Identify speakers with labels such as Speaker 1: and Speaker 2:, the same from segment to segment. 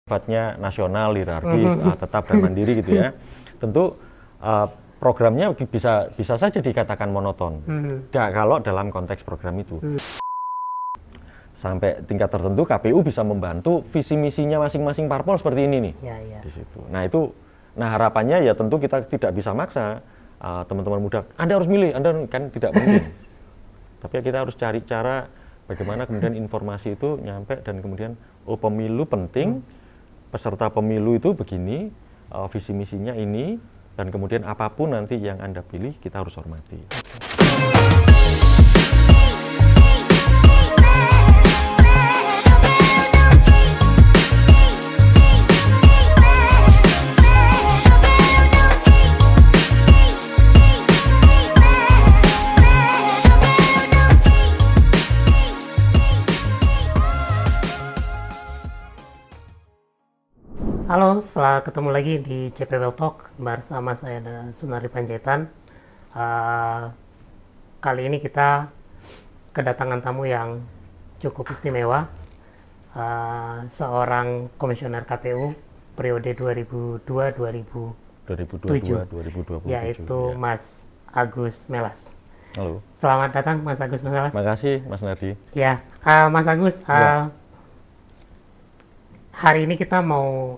Speaker 1: sifatnya nasional, hierarkis, tetap dan mandiri gitu ya. Tentu programnya bisa saja dikatakan monoton. Kalau dalam konteks program itu. Sampai tingkat tertentu KPU bisa membantu visi misinya masing-masing parpol seperti ini nih. Di situ. Nah harapannya ya tentu kita tidak bisa maksa teman-teman muda, Anda harus milih, Anda kan tidak mungkin. Tapi kita harus cari cara bagaimana kemudian informasi itu nyampe dan kemudian pemilu penting, peserta pemilu itu begini, visi misinya ini, dan kemudian apapun nanti yang Anda pilih kita harus hormati.
Speaker 2: Halo, setelah ketemu lagi di CPWL Talk bersama saya dan Sunardi Panjaitan. Kali ini kita kedatangan tamu yang cukup istimewa, seorang komisioner KPU periode 2022-2027, yaitu ya. Mas Agus Melas.
Speaker 1: Halo.
Speaker 2: Selamat datang Mas Agus Melas.
Speaker 1: Terima kasih Mas Nardi.
Speaker 2: Ya, Mas Agus, hari ini kita mau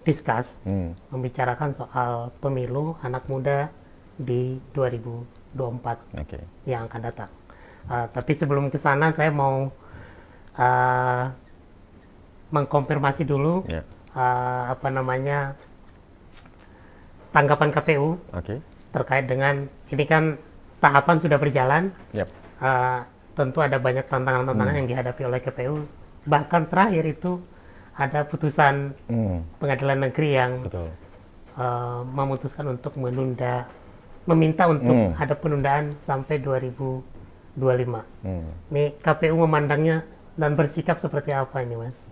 Speaker 2: discuss, membicarakan soal pemilu anak muda di 2024 yang akan datang. Tapi sebelum ke sana saya mau mengkonfirmasi dulu tanggapan KPU terkait dengan ini kan tahapan sudah berjalan. Tentu ada banyak tantangan-tantangan yang dihadapi oleh KPU. Bahkan terakhir itu ada putusan pengadilan negeri yang memutuskan untuk meminta untuk ada penundaan sampai 2025. Ini KPU memandangnya dan bersikap seperti apa ini, Mas?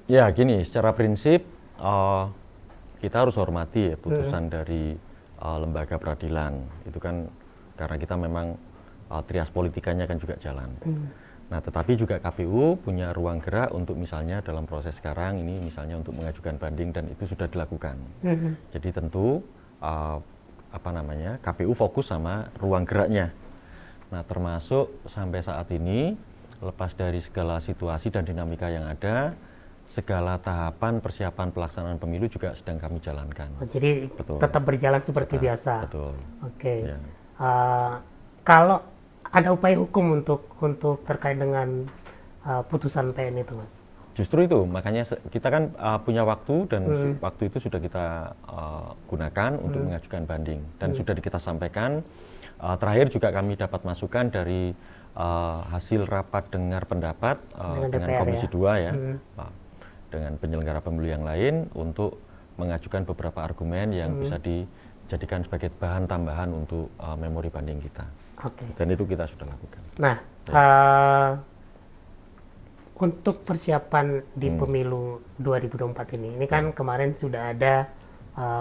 Speaker 1: Ya, gini, secara prinsip kita harus hormati ya putusan dari lembaga peradilan. Itu kan karena kita memang trias politikanya kan juga jalan. Nah, tetapi juga KPU punya ruang gerak untuk misalnya dalam proses sekarang ini misalnya untuk mengajukan banding dan itu sudah dilakukan. Jadi tentu KPU fokus sama ruang geraknya. Nah, termasuk sampai saat ini lepas dari segala situasi dan dinamika yang ada, segala tahapan persiapan pelaksanaan pemilu juga sedang kami jalankan.
Speaker 2: Jadi tetap berjalan seperti biasa.
Speaker 1: Betul.
Speaker 2: Oke. Ya. Kalau ada upaya hukum untuk terkait dengan putusan PN itu, Mas?
Speaker 1: Justru itu, makanya kita kan punya waktu dan waktu itu sudah kita gunakan untuk mengajukan banding dan sudah kita sampaikan. Terakhir juga kami dapat masukan dari hasil rapat dengar pendapat dengan Komisi 2 ya, dengan penyelenggara pemilu yang lain untuk mengajukan beberapa argumen yang bisa dijadikan sebagai bahan tambahan untuk memori banding kita. Dan itu kita sudah lakukan.
Speaker 2: Nah, untuk persiapan di pemilu 2024 ini kan kemarin sudah ada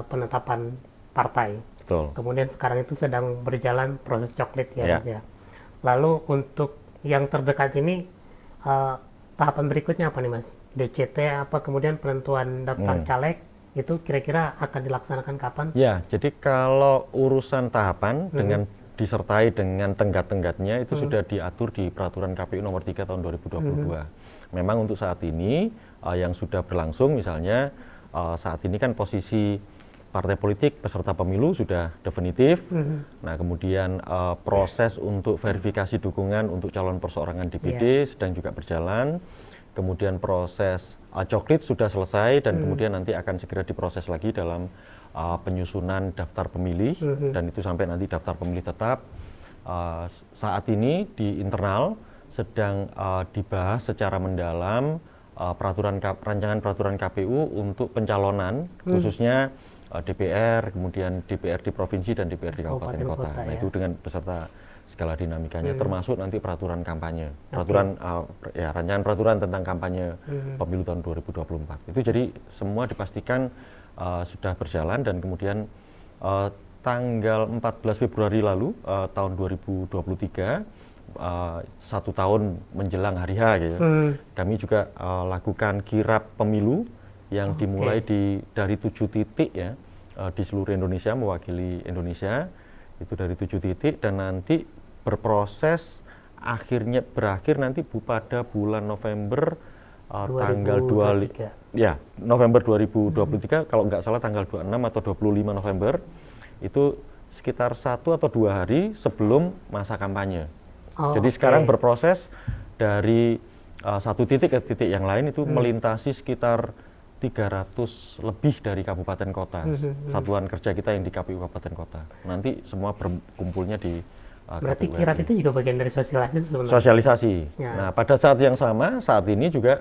Speaker 2: penetapan partai.
Speaker 1: Betul.
Speaker 2: Kemudian sekarang itu sedang berjalan proses coklit ya, Mas ya. Lalu untuk yang terdekat ini tahapan berikutnya apa nih, Mas? DCT apa kemudian penentuan daftar caleg itu kira-kira akan dilaksanakan kapan? Ya,
Speaker 1: jadi kalau urusan tahapan dengan disertai dengan tenggat-tenggatnya itu sudah diatur di peraturan KPU nomor 3 tahun 2022. Memang untuk saat ini yang sudah berlangsung misalnya saat ini kan posisi partai politik peserta pemilu sudah definitif. Nah, kemudian proses untuk verifikasi dukungan untuk calon perseorangan DPD sedang juga berjalan. Kemudian proses coklit sudah selesai dan kemudian nanti akan segera diproses lagi dalam penyusunan daftar pemilih dan itu sampai nanti daftar pemilih tetap. Saat ini di internal sedang dibahas secara mendalam rancangan peraturan KPU untuk pencalonan khususnya DPR, kemudian DPR di provinsi dan DPR di kabupaten kota. Nah, itu dengan beserta segala dinamikanya termasuk nanti peraturan kampanye, rancangan peraturan tentang kampanye pemilu tahun 2024. Itu jadi semua dipastikan sudah berjalan dan kemudian tanggal 14 Februari lalu tahun 2023 1 tahun menjelang hari H gitu, kami juga lakukan kirap pemilu yang dimulai dari 7 titik ya di seluruh Indonesia, mewakili Indonesia itu dari 7 titik, dan nanti berproses berakhir nanti pada bulan November tanggal 25 ya November 2023 kalau nggak salah tanggal 26 atau 25 November itu sekitar 1 atau 2 hari sebelum masa kampanye. Jadi sekarang berproses dari satu titik ke titik yang lain itu melintasi sekitar 300 lebih dari kabupaten kota, satuan kerja kita yang di KPU kabupaten kota. Nanti semua berkumpulnya di
Speaker 2: berarti kirap itu juga bagian dari sosialisasi sebenarnya.
Speaker 1: Sosialisasi. Ya. Nah, pada saat yang sama, saat ini juga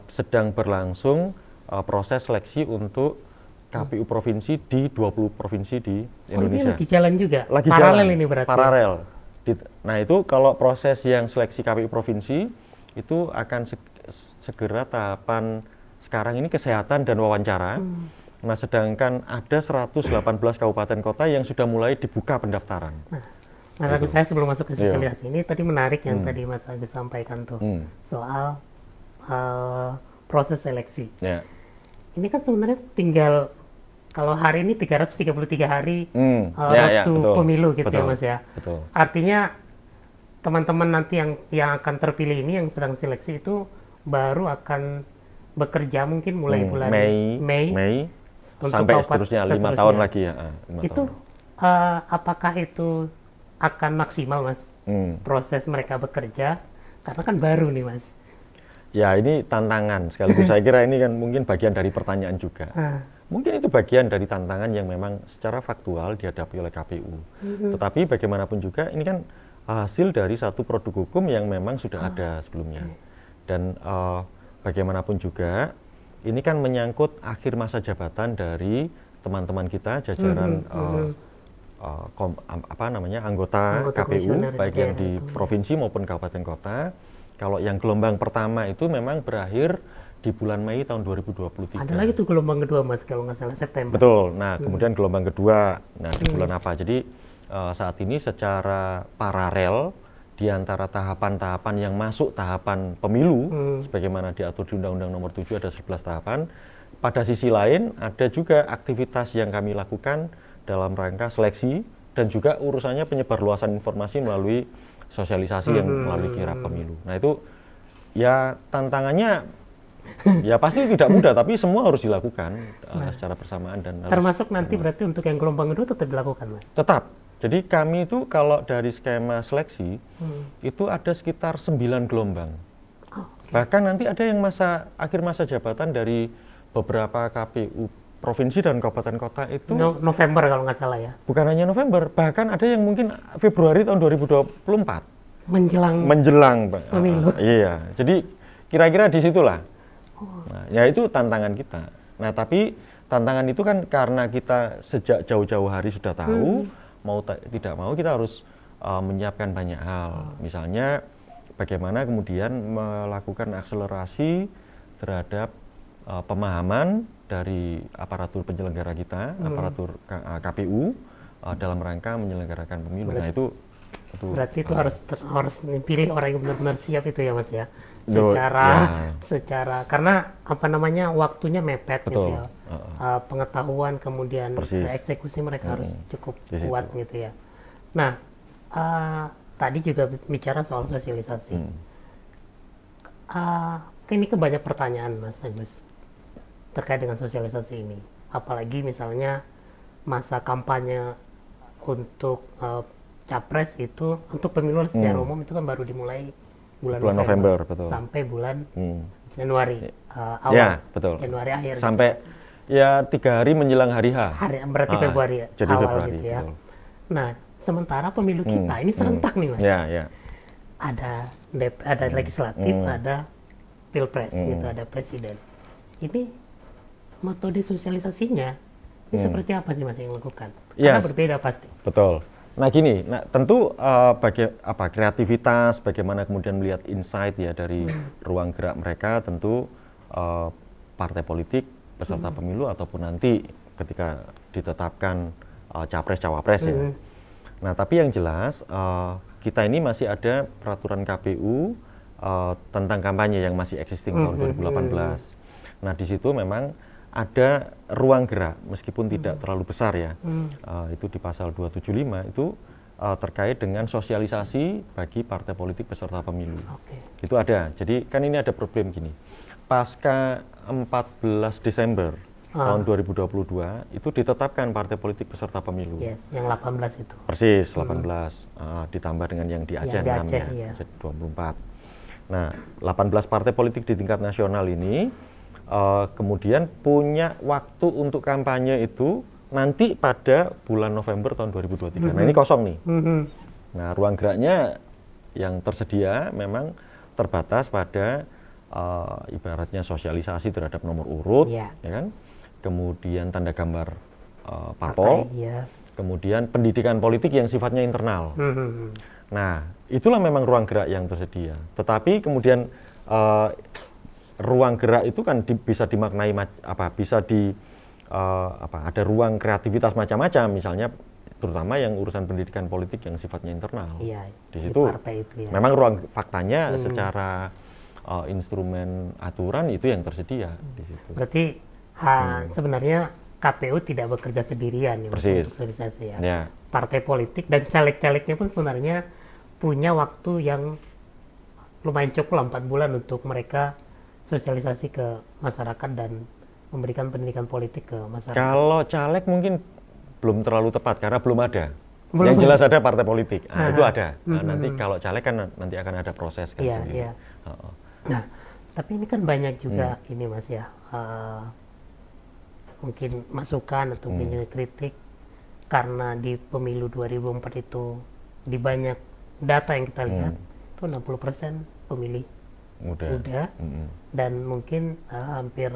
Speaker 1: sedang berlangsung proses seleksi untuk KPU provinsi di 20 provinsi di Indonesia.
Speaker 2: Ini lagi jalan juga?
Speaker 1: Lagi
Speaker 2: paralel
Speaker 1: jalan,
Speaker 2: ini berarti?
Speaker 1: Paralel. Nah, itu kalau proses yang seleksi KPU provinsi, itu akan segera tahapan sekarang ini kesehatan dan wawancara. Nah, sedangkan ada 118 kabupaten kota yang sudah mulai dibuka pendaftaran.
Speaker 2: Mas Agus, saya sebelum masuk ke sosialisasi ini, tadi menarik yang tadi Mas Agus sampaikan tuh, soal proses seleksi. Ini kan sebenarnya tinggal, kalau hari ini 333 hari waktu pemilu gitu ya Mas ya. Artinya teman-teman nanti yang akan terpilih ini, yang sedang seleksi itu baru akan bekerja mungkin mulai bulan Mei
Speaker 1: sampai seterusnya 5 tahun lagi ya.
Speaker 2: Itu apakah itu akan maksimal Mas proses mereka bekerja, karena kan baru nih Mas.
Speaker 1: Ya, ini tantangan sekaligus. Saya kira ini kan mungkin bagian dari pertanyaan juga. Mungkin itu bagian dari tantangan yang memang secara faktual dihadapi oleh KPU. Tetapi bagaimanapun juga ini kan hasil dari satu produk hukum yang memang sudah ada sebelumnya. Dan bagaimanapun juga ini kan menyangkut akhir masa jabatan dari teman-teman kita, jajaran anggota KPU, baik yang di provinsi maupun kabupaten kota. Kalau yang gelombang pertama itu memang berakhir di bulan Mei tahun 2023.
Speaker 2: Ada lagi tuh gelombang kedua Mas, kalau nggak salah September.
Speaker 1: Betul. Nah, kemudian gelombang kedua, nah di bulan apa? Jadi saat ini secara paralel di antara tahapan-tahapan yang masuk tahapan pemilu, sebagaimana diatur di Undang-Undang Nomor 7 ada 11 tahapan. Pada sisi lain ada juga aktivitas yang kami lakukan dalam rangka seleksi dan juga urusannya penyebarluasan informasi melalui sosialisasi yang melalui kirap pemilu. Nah, itu ya tantangannya ya pasti tidak mudah, tapi semua harus dilakukan secara bersamaan dan
Speaker 2: termasuk nanti berarti untuk yang gelombang kedua tetap dilakukan Mas?
Speaker 1: Tetap. Jadi kami itu kalau dari skema seleksi itu ada sekitar 9 gelombang. Bahkan nanti ada yang akhir masa jabatan dari beberapa KPU provinsi dan kabupaten kota itu
Speaker 2: November kalau nggak salah ya.
Speaker 1: Bukan hanya November, bahkan ada yang mungkin Februari tahun 2024.
Speaker 2: Menjelang pemilu.
Speaker 1: Iya. Jadi kira-kira di situlah. Nah, ya itu tantangan kita. Nah, tapi tantangan itu kan karena kita sejak jauh-jauh hari sudah tahu, tidak mau kita harus menyiapkan banyak hal. Misalnya bagaimana kemudian melakukan akselerasi terhadap pemahaman dari aparatur penyelenggara kita, aparatur KPU dalam rangka menyelenggarakan pemilu. Nah, itu
Speaker 2: berarti itu harus dipilih orang yang benar-benar siap itu ya Mas ya. Secara karena waktunya mepet gitu ya. Pengetahuan kemudian eksekusi mereka harus cukup kuat gitu ya. Nah, tadi juga bicara soal sosialisasi. Ini banyak pertanyaan Mas Agus terkait dengan sosialisasi ini. Apalagi misalnya masa kampanye untuk capres itu, untuk pemilu secara umum itu kan baru dimulai bulan November betul. Sampai bulan Januari awal,
Speaker 1: ya, betul.
Speaker 2: Januari akhir.
Speaker 1: Sampai gitu. Ya 3 hari menjelang hari H.
Speaker 2: Berarti Februari ya,
Speaker 1: jadi
Speaker 2: awal
Speaker 1: Februari,
Speaker 2: gitu ya.
Speaker 1: Betul.
Speaker 2: Nah, sementara pemilu kita ini serentak nih Mas.
Speaker 1: Ya.
Speaker 2: Ada legislatif, ada pilpres gitu, ada presiden. Ini metode sosialisasinya ini seperti apa sih Mas yang lakukan? Karena berbeda pasti.
Speaker 1: Betul. Nah gini, tentu kreativitas, bagaimana kemudian melihat insight ya dari ruang gerak mereka, tentu partai politik peserta pemilu ataupun nanti ketika ditetapkan capres-cawapres ya. Nah tapi yang jelas kita ini masih ada peraturan KPU tentang kampanye yang masih existing tahun 2018. Nah, di situ memang ada ruang gerak meskipun tidak terlalu besar ya. Itu di pasal 275 itu terkait dengan sosialisasi bagi partai politik peserta pemilu. Itu ada. Jadi kan ini ada problem gini. Pasca 14 Desember tahun 2022 itu ditetapkan partai politik peserta pemilu.
Speaker 2: Yes, yang 18 itu.
Speaker 1: Persis, 18. Ditambah dengan yang di Aceh 6 ya, jadi 24. Nah, 18 partai politik di tingkat nasional ini kemudian punya waktu untuk kampanye itu nanti pada bulan November tahun 2023. Nah, ini kosong nih. Nah, ruang geraknya yang tersedia memang terbatas pada ibaratnya sosialisasi terhadap nomor urut, ya kan? Kemudian tanda gambar parpol, kemudian pendidikan politik yang sifatnya internal. Nah, itulah memang ruang gerak yang tersedia. Tetapi kemudian ruang gerak itu kan bisa dimaknai bisa ada ruang kreativitas macam-macam, misalnya terutama yang urusan pendidikan politik yang sifatnya internal. Di situ memang ruang faktanya secara instrumen aturan itu yang tersedia di situ.
Speaker 2: Berarti sebenarnya KPU tidak bekerja sendirian untuk sosialisasi ya. Partai politik dan caleg-calegnya pun sebenarnya punya waktu yang lumayan cukup 4 bulan untuk mereka sosialisasi ke masyarakat dan memberikan pendidikan politik ke masyarakat.
Speaker 1: Kalau caleg mungkin belum terlalu tepat karena belum ada. Yang jelas ada partai politik. Itu ada. Nanti kalau caleg kan nanti akan ada proses kan sendiri.
Speaker 2: Nah, tapi ini kan banyak juga ini Mas ya. Mungkin masukan atau mungkin kritik karena di pemilu 2004 itu di banyak data yang kita lihat itu 60% pemilih muda dan mungkin hampir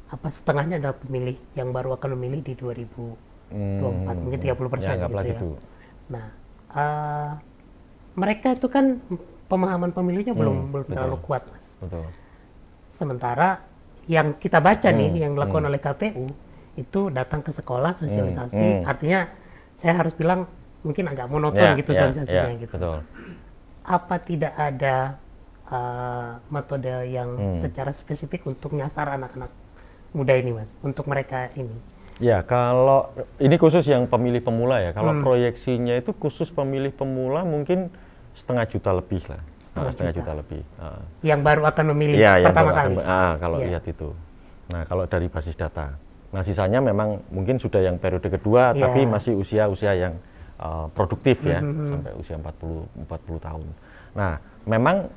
Speaker 2: setengahnya adalah pemilih yang baru akan memilih di 2024, mungkin 30% gitu ya. Nah, mereka itu kan pemahaman pemilihnya belum terlalu kuat, Mas. Sementara yang kita baca nih yang dilakukan oleh KPU itu datang ke sekolah sosialisasi, artinya saya harus bilang mungkin agak monoton gitu sosialisasinya gitu. Apa tidak ada metode yang secara spesifik untuk nyasar anak-anak muda ini, Mas, untuk mereka ini?
Speaker 1: Ya, kalau ini khusus yang pemilih pemula ya. Kalau proyeksinya itu khusus pemilih pemula mungkin 500 juta lebih lah. Setengah juta lebih.
Speaker 2: Yang baru akan memilih pertama kali.
Speaker 1: Kalau lihat itu. Nah, kalau dari basis data. Nah, sisanya memang mungkin sudah yang periode kedua, tapi masih usia-usia yang produktif ya, sampai usia 40 tahun. Nah, memang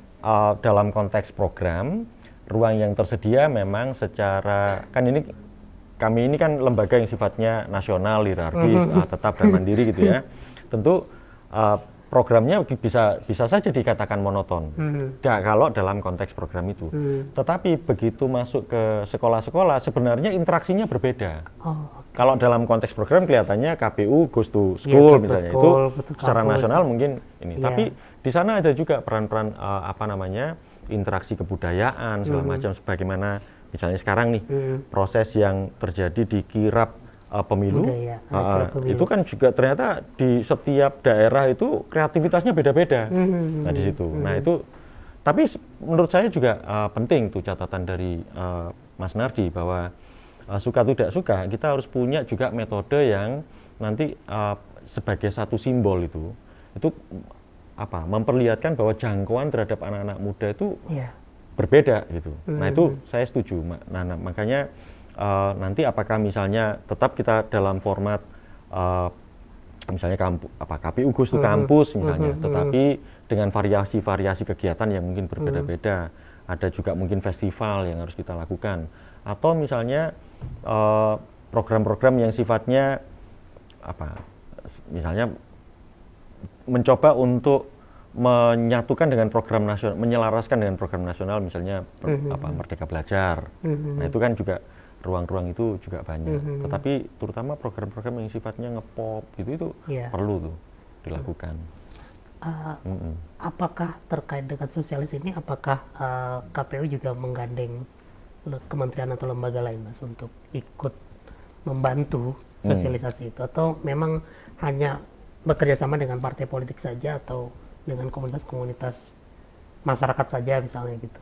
Speaker 1: dalam konteks program, ruang yang tersedia memang secara, kan ini kami ini kan lembaga yang sifatnya nasional, hierarkis, tetap dan mandiri gitu ya. Tentu programnya bisa saja dikatakan monoton. Kalau dalam konteks program itu. Tetapi begitu masuk ke sekolah-sekolah sebenarnya interaksinya berbeda. Kalau dalam konteks program kelihatannya KPU goes to school misalnya, itu secara nasional mungkin ini. Tapi di sana ada juga peran-peran interaksi kebudayaan segala macam, sebagaimana misalnya sekarang nih proses yang terjadi di kirab pemilu, itu kan juga ternyata di setiap daerah itu kreativitasnya beda-beda. Nah di situ, nah itu, tapi menurut saya juga penting tuh catatan dari Mas Nardi bahwa suka tidak suka kita harus punya juga metode yang nanti sebagai satu simbol itu memperlihatkan bahwa jangkauan terhadap anak-anak muda itu berbeda gitu. Nah itu saya setuju. Nah makanya nanti apakah misalnya tetap kita dalam format misalnya KPU Goes to Kampus misalnya, tetapi dengan variasi-variasi kegiatan yang mungkin berbeda-beda. Ada juga mungkin festival yang harus kita lakukan, atau misalnya program-program yang sifatnya misalnya mencoba untuk menyatukan dengan program nasional, menyelaraskan dengan program nasional, misalnya Merdeka Belajar. Nah itu kan juga ruang-ruang itu juga banyak. Tetapi terutama program-program yang sifatnya ngepop gitu itu perlu tuh dilakukan.
Speaker 2: Apakah terkait dengan sosialis ini, apakah KPU juga menggandeng kementerian atau lembaga lain, Mas, untuk ikut membantu sosialisasi itu, atau memang hanya bekerja sama dengan partai politik saja atau dengan komunitas-komunitas masyarakat saja misalnya gitu?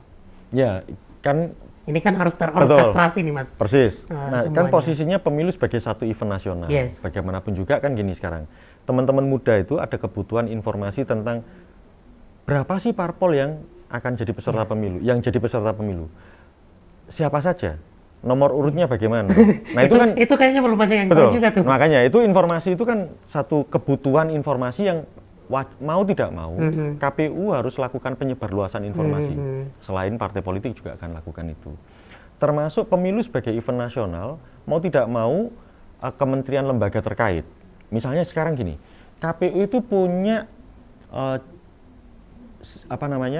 Speaker 1: Ya, kan
Speaker 2: ini kan harus terorkestrasi nih Mas.
Speaker 1: Persis. Nah, kan posisinya pemilu sebagai satu event nasional. Yes. Bagaimanapun juga kan gini sekarang. Teman-teman muda itu ada kebutuhan informasi tentang berapa sih parpol yang akan jadi peserta pemilu, yang jadi peserta pemilu. Siapa saja? Nomor urutnya bagaimana? Nah,
Speaker 2: itu kayaknya belum banyak yang tahu juga tuh.
Speaker 1: Makanya itu informasi itu kan satu kebutuhan informasi yang mau tidak mau, KPU harus lakukan penyebarluasan informasi. Selain partai politik juga akan lakukan itu. Termasuk pemilu sebagai event nasional, mau tidak mau kementerian lembaga terkait. Misalnya sekarang gini, KPU itu punya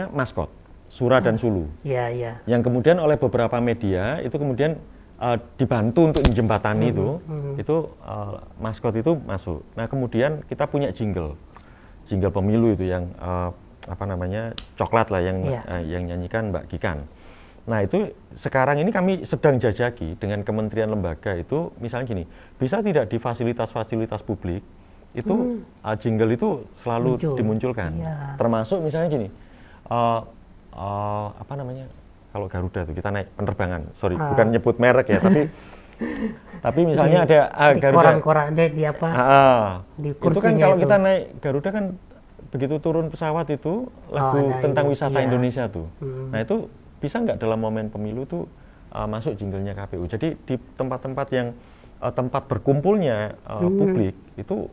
Speaker 1: maskot, Sura dan Sulu. Yang kemudian oleh beberapa media itu kemudian dibantu untuk menjembatani itu maskot itu masuk. Nah, kemudian kita punya jingle pemilu itu yang coklat lah yang nyanyikan Mbak Gikan. Nah, itu sekarang ini kami sedang jajaki dengan kementerian lembaga itu, misalnya gini, bisa tidak di fasilitas-fasilitas publik itu jingle itu selalu dimunculkan. Termasuk misalnya gini, kalau Garuda itu kita naik penerbangan, bukan nyebut merek ya, tapi misalnya ada Garuda
Speaker 2: koran-koran di apa di kursinya
Speaker 1: itu kan kalau kita naik Garuda kan begitu turun pesawat itu lagu tentang wisata Indonesia tuh. Nah, itu bisa nggak dalam momen pemilu tuh masuk jinglenya KPU. Jadi di tempat-tempat yang tempat berkumpulnya publik itu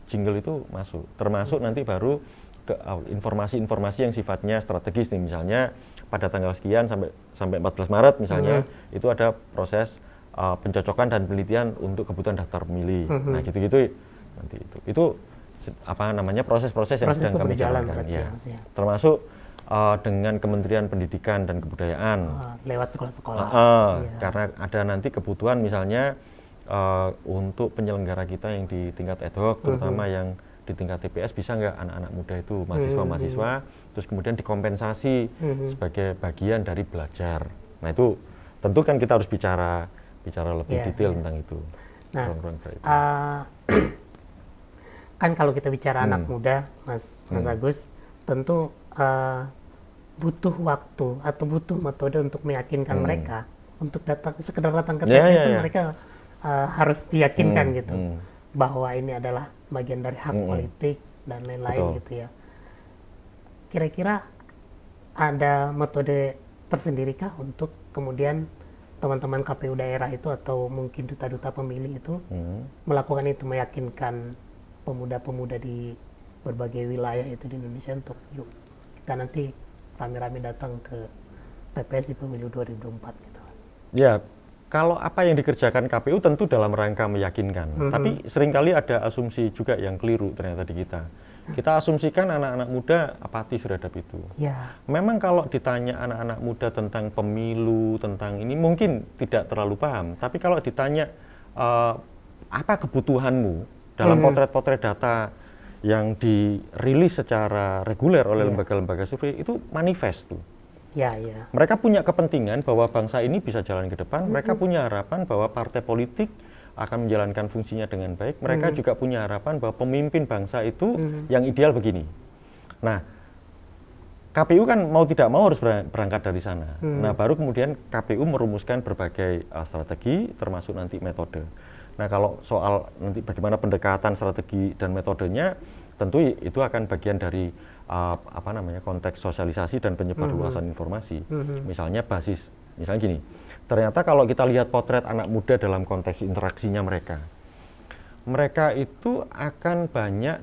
Speaker 1: jingle itu masuk. Termasuk nanti baru ke informasi-informasi yang sifatnya strategis nih, misalnya pada tanggal sekian sampai 14 Maret misalnya itu ada proses pencocokan dan penelitian untuk kebutuhan daftar pemilih. Nah, gitu-gitu nanti itu proses-proses yang sedang kami jalankan ya. Termasuk dengan Kementerian Pendidikan dan Kebudayaan
Speaker 2: lewat sekolah-sekolah.
Speaker 1: Karena ada nanti kebutuhan misalnya untuk penyelenggara kita yang di tingkat ad hoc, terutama yang di tingkat TPS, bisa nggak anak-anak muda itu mahasiswa-mahasiswa terus kemudian dikompensasi sebagai bagian dari belajar. Nah, itu tentu kan kita harus bicara lebih detail tentang itu.
Speaker 2: Nah, kan kalau kita bicara anak muda, Mas Agus, tentu butuh waktu atau butuh metode untuk meyakinkan mereka untuk sekedar datang ke TPS mereka harus diyakinkan gitu bahwa ini adalah bagian dari hak politik dan lain-lain gitu ya. Kira-kira ada metode tersendirikah untuk kemudian teman-teman KPU daerah itu atau mungkin duta-duta pemilih itu melakukan itu, meyakinkan pemuda-pemuda di berbagai wilayah itu di Indonesia untuk yuk kita nanti rame-rame datang ke TPS di pemilu 2024 gitu.
Speaker 1: Ya, kalau apa yang dikerjakan KPU tentu dalam rangka meyakinkan, tapi seringkali ada asumsi juga yang keliru ternyata di kita. Kita asumsikan anak-anak muda apatis terhadap itu. Memang kalau ditanya anak-anak muda tentang pemilu, tentang ini mungkin tidak terlalu paham. Tapi kalau ditanya apa kebutuhanmu dalam potret-potret data yang dirilis secara reguler oleh lembaga-lembaga survei, itu manifest tuh. Mereka punya kepentingan bahwa bangsa ini bisa jalan ke depan. Mereka punya harapan bahwa partai politik akan menjalankan fungsinya dengan baik. Mereka juga punya harapan bahwa pemimpin bangsa itu yang ideal begini. Nah, KPU kan mau tidak mau harus berangkat dari sana. Nah, baru kemudian KPU merumuskan berbagai strategi, termasuk nanti metode. Nah, kalau soal nanti bagaimana pendekatan strategi dan metodenya, tentu itu akan bagian dari konteks sosialisasi dan penyebarluasan informasi. Misalnya misalnya gini, ternyata kalau kita lihat potret anak muda dalam konteks interaksinya mereka itu akan banyak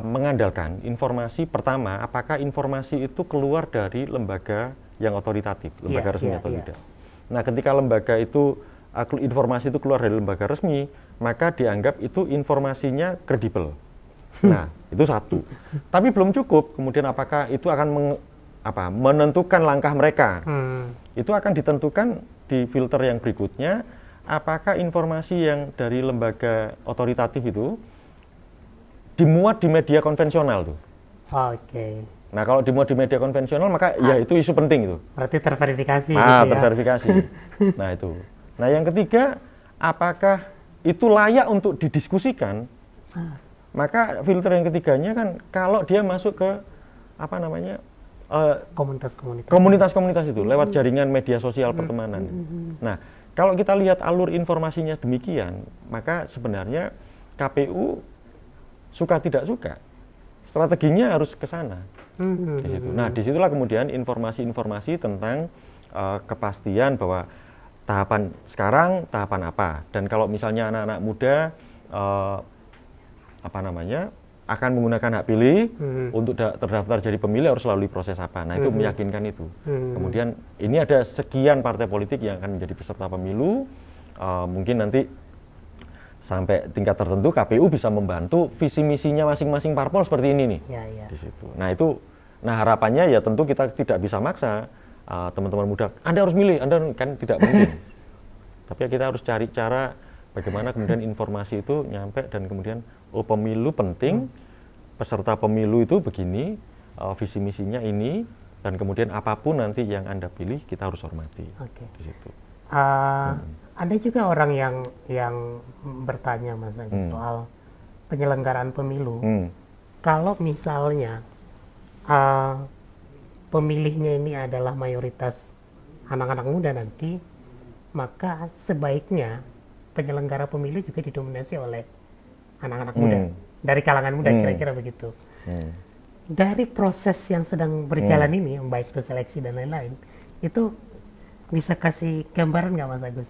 Speaker 1: mengandalkan informasi. Pertama, apakah informasi itu keluar dari lembaga yang otoritatif, lembaga resmi atau tidak. Nah, ketika lembaga itu informasi itu keluar dari lembaga resmi, maka dianggap itu informasinya kredibel. Nah, itu satu. Tapi belum cukup. Kemudian apakah itu akan menentukan langkah mereka? Itu akan ditentukan di filter yang berikutnya. Apakah informasi yang dari lembaga otoritatif itu dimuat di media konvensional tuh? Nah, kalau dimuat di media konvensional, maka ya itu isu penting itu.
Speaker 2: Berarti terverifikasi.
Speaker 1: Terverifikasi. Nah, itu. Nah, yang ketiga, apakah itu layak untuk didiskusikan? Maka filter yang ketiganya kan kalau dia masuk ke komunitas-komunitas itu lewat jaringan media sosial pertemanan. Nah, kalau kita lihat alur informasinya demikian, maka sebenarnya KPU suka tidak suka strateginya harus ke sana. Di situ. Nah, disitulah kemudian informasi-informasi tentang kepastian bahwa tahapan sekarang tahapan apa, dan kalau misalnya anak-anak muda akan menggunakan hak pilih untuk terdaftar jadi pemilih harus melalui proses apa. Nah, itu meyakinkan itu. Kemudian ini ada sekian partai politik yang akan menjadi peserta pemilu, mungkin nanti sampai tingkat tertentu KPU bisa membantu visi misinya masing-masing parpol seperti ini nih. Di situ. Nah, harapannya ya tentu kita tidak bisa maksa teman-teman muda, Anda harus milih, Anda kan tidak mungkin. Tapi kita harus cari cara bagaimana kemudian informasi itu nyampe, dan kemudian pemilu penting, peserta pemilu itu begini, visi misinya ini, dan kemudian apapun nanti yang Anda pilih kita harus hormati. Di situ.
Speaker 2: Ada juga orang yang bertanya Mas Agus soal penyelenggaraan pemilu. Kalau misalnya pemilihnya ini adalah mayoritas anak-anak muda nanti, maka sebaiknya penyelenggara pemilu juga didominasi oleh anak-anak muda, dari kalangan muda, kira-kira begitu. Dari proses yang sedang berjalan ini, baik itu seleksi dan lain-lain, itu bisa kasih gambaran nggak Mas Agus?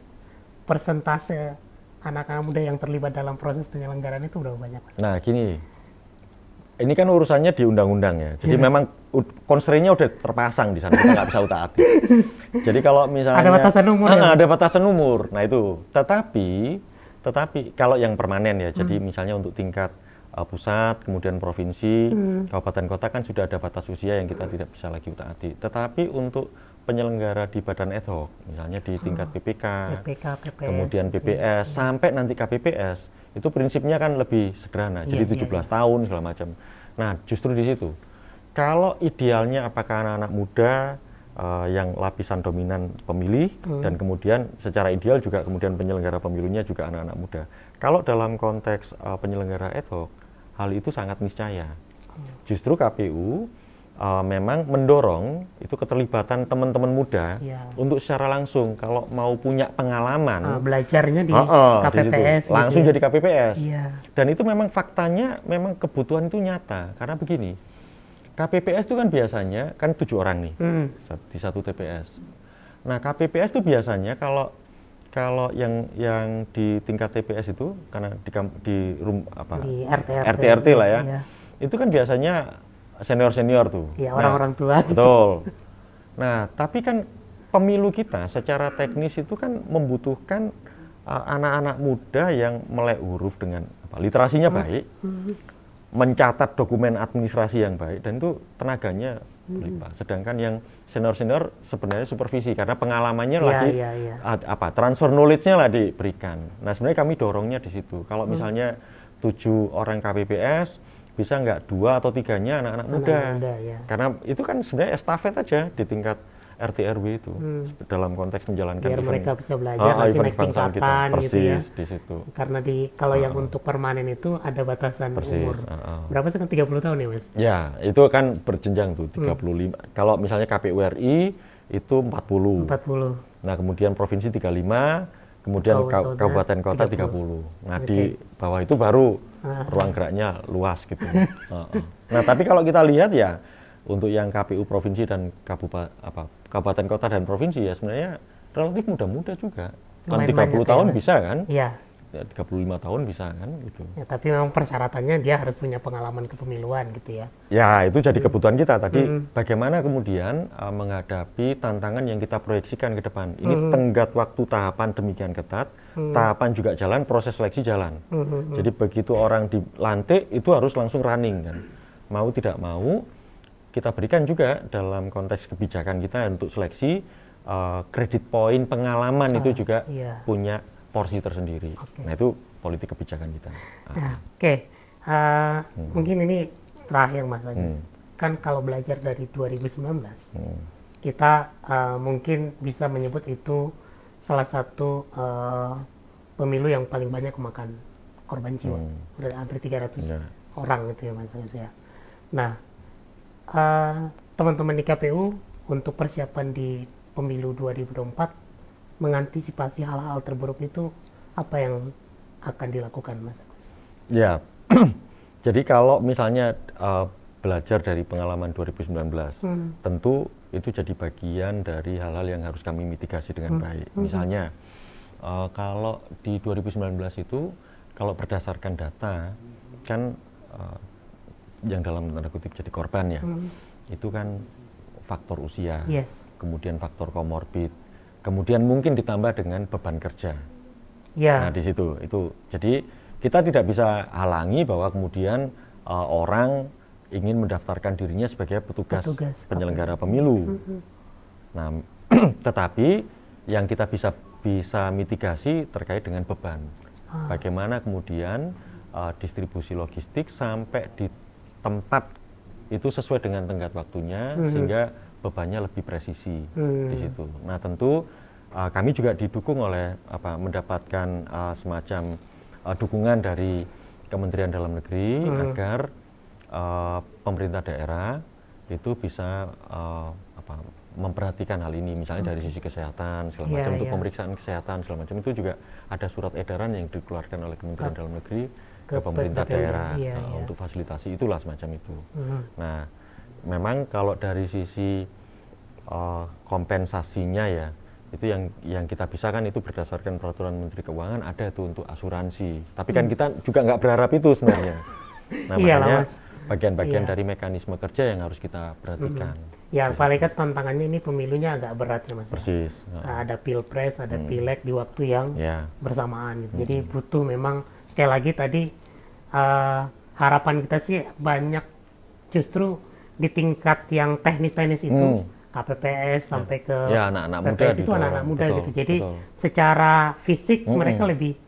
Speaker 2: Persentase anak-anak muda yang terlibat dalam proses penyelenggaraan itu berapa banyak, Mas?
Speaker 1: Nah, gini, ini kan urusannya di undang-undang ya, jadi memang constraint-nya udah terpasang di sana, kita nggak bisa utak-atik. Jadi kalau misalnya
Speaker 2: ada batasan umur,
Speaker 1: ada batasan umur, nah itu. Tetapi kalau yang permanen ya, jadi misalnya untuk tingkat pusat, kemudian provinsi, kabupaten kota kan sudah ada batas usia yang kita tidak bisa lagi utak-atik. Tetapi untuk penyelenggara di badan ad hoc, misalnya di tingkat PPK,
Speaker 2: PPS,
Speaker 1: kemudian BPS, sampai nanti KPPS, itu prinsipnya kan lebih sederhana, jadi 17 tahun segala macam. Nah, justru di situ. Kalau idealnya apakah anak-anak muda yang lapisan dominan pemilih, dan kemudian secara ideal juga kemudian penyelenggara pemilunya juga anak-anak muda. Kalau dalam konteks penyelenggara ad hoc, hal itu sangat niscaya. Justru KPU memang mendorong itu keterlibatan teman-teman muda untuk secara langsung kalau mau punya pengalaman
Speaker 2: belajarnya di KPPS
Speaker 1: gitu, langsung jadi KPPS. Dan itu memang faktanya memang kebutuhan itu nyata, karena begini, KPPS itu kan biasanya kan 7 orang nih di satu TPS. Nah, KPPS itu biasanya kalau yang di tingkat TPS itu karena di RT lah ya, itu kan biasanya senior tuh.
Speaker 2: Ya, orang-orang tua.
Speaker 1: Betul. Nah, tapi kan pemilu kita secara teknis itu kan membutuhkan anak-anak muda yang melek huruf dengan literasinya baik, mencatat dokumen administrasi yang baik, dan itu tenaganya berlimpah. Sedangkan yang senior sebenarnya supervisi karena pengalamannya transfer knowledge-nya lah diberikan. Nah, sebenarnya kami dorongnya di situ. Kalau misalnya 7 orang KPPS, bisa nggak 2 atau 3-nya anak-anak muda, karena itu kan sebenarnya estafet aja di tingkat RT RW itu dalam konteks menjalankan
Speaker 2: biar
Speaker 1: event,
Speaker 2: mereka bisa belajar nanti naik tingkatan
Speaker 1: gitu ya. Di situ.
Speaker 2: Karena kalau yang untuk permanen itu ada batasan umur. Berapa sih kan 30 tahun ya, Mas?
Speaker 1: Ya, itu kan berjenjang tuh 35. Kalau misalnya KPU RI itu 40. Nah, kemudian provinsi 35, kemudian kabupaten kota 30. Nah, di bawah itu baru ruang geraknya luas gitu. Nah, tapi kalau kita lihat ya untuk yang KPU provinsi dan kabupaten kota dan provinsi ya sebenarnya relatif muda-muda juga. Kan 30 tahun bisa kan? Iya. 35 tahun bisa kan gitu.
Speaker 2: Ya, tapi memang persyaratannya dia harus punya pengalaman kepemiluan gitu ya.
Speaker 1: Ya, itu jadi kebutuhan kita tadi. Bagaimana kemudian menghadapi tantangan yang kita proyeksikan ke depan. Ini tenggat waktu tahapan demikian ketat, tahapan juga jalan, proses seleksi jalan. Jadi begitu orang dilantik itu harus langsung running kan. Mau tidak mau kita berikan juga dalam konteks kebijakan kita untuk seleksi kredit poin pengalaman itu juga punya porsi tersendiri. Nah, itu politik kebijakan kita.
Speaker 2: Mungkin ini terakhir Mas Agus. Kan kalau belajar dari 2019, kita mungkin bisa menyebut itu salah satu pemilu yang paling banyak memakan korban jiwa. Hampir 300 orang gitu ya Mas Agus ya. Nah, teman-teman di KPU untuk persiapan di pemilu 2024 mengantisipasi hal-hal terburuk itu, apa yang akan dilakukan, Mas?
Speaker 1: Ya, jadi kalau misalnya belajar dari pengalaman 2019, tentu itu jadi bagian dari hal-hal yang harus kami mitigasi dengan baik. Misalnya, kalau di 2019 itu, kalau berdasarkan data, kan yang dalam tanda kutip jadi korban ya, itu kan faktor usia, kemudian faktor komorbid, kemudian mungkin ditambah dengan beban kerja. Nah di situ, itu jadi kita tidak bisa halangi bahwa kemudian orang ingin mendaftarkan dirinya sebagai petugas penyelenggara pemilu. Nah, tetapi yang kita bisa mitigasi terkait dengan beban. Bagaimana kemudian distribusi logistik sampai di tempat itu sesuai dengan tenggat waktunya, sehingga bebannya lebih presisi di situ. Nah, tentu kami juga didukung oleh mendapatkan semacam dukungan dari Kementerian Dalam Negeri agar pemerintah daerah itu bisa memperhatikan hal ini, misalnya dari sisi kesehatan segala macam, untuk pemeriksaan kesehatan segala macam, itu juga ada surat edaran yang dikeluarkan oleh Kementerian Dalam Negeri ke pemerintah daerah untuk fasilitasi itulah semacam itu. Nah, memang kalau dari sisi kompensasinya ya, itu yang kita bisa kan itu berdasarkan peraturan Menteri Keuangan ada itu untuk asuransi. Tapi kan kita juga nggak berharap itu sebenarnya. Nah, makanya bagian-bagian dari mekanisme kerja yang harus kita perhatikan.
Speaker 2: Ya, paling kan tantangannya ini pemilunya agak berat ya, Mas.
Speaker 1: Persis.
Speaker 2: Ada pilpres, ada pileg di waktu yang bersamaan gitu. Jadi butuh memang, sekali lagi tadi harapan kita sih banyak justru di tingkat yang teknis-teknis itu, KPPS sampai ke
Speaker 1: anak-anak muda
Speaker 2: itu anak-anak muda gitu. Jadi secara fisik mereka lebih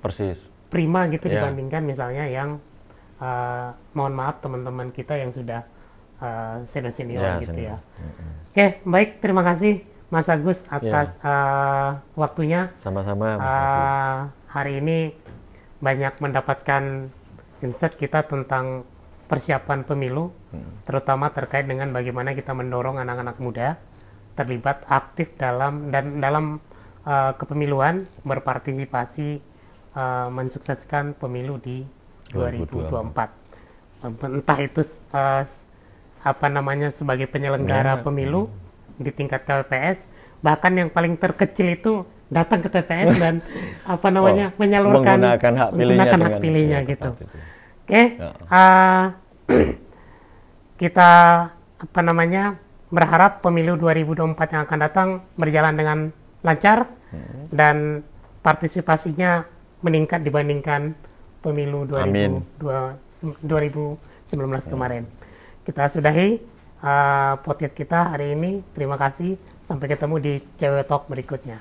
Speaker 2: prima gitu dibandingkan misalnya yang mohon maaf teman-teman kita yang sudah senior gitu ya. Oke, baik, terima kasih Mas Agus atas waktunya.
Speaker 1: Sama-sama.
Speaker 2: Hari ini banyak mendapatkan insight kita tentang persiapan pemilu, terutama terkait dengan bagaimana kita mendorong anak-anak muda terlibat aktif dalam kepemiluan, berpartisipasi mensukseskan pemilu di 2024. Entah itu sebagai penyelenggara pemilu di tingkat KPPS, bahkan yang paling terkecil itu datang ke TPS dan menyalurkan
Speaker 1: menggunakan hak pilihnya
Speaker 2: gitu. Oke, kita berharap pemilu 2024 yang akan datang berjalan dengan lancar dan partisipasinya meningkat dibandingkan pemilu 2019 kemarin. Kita sudahi podcast kita hari ini. Terima kasih. Sampai ketemu di CW Talk berikutnya.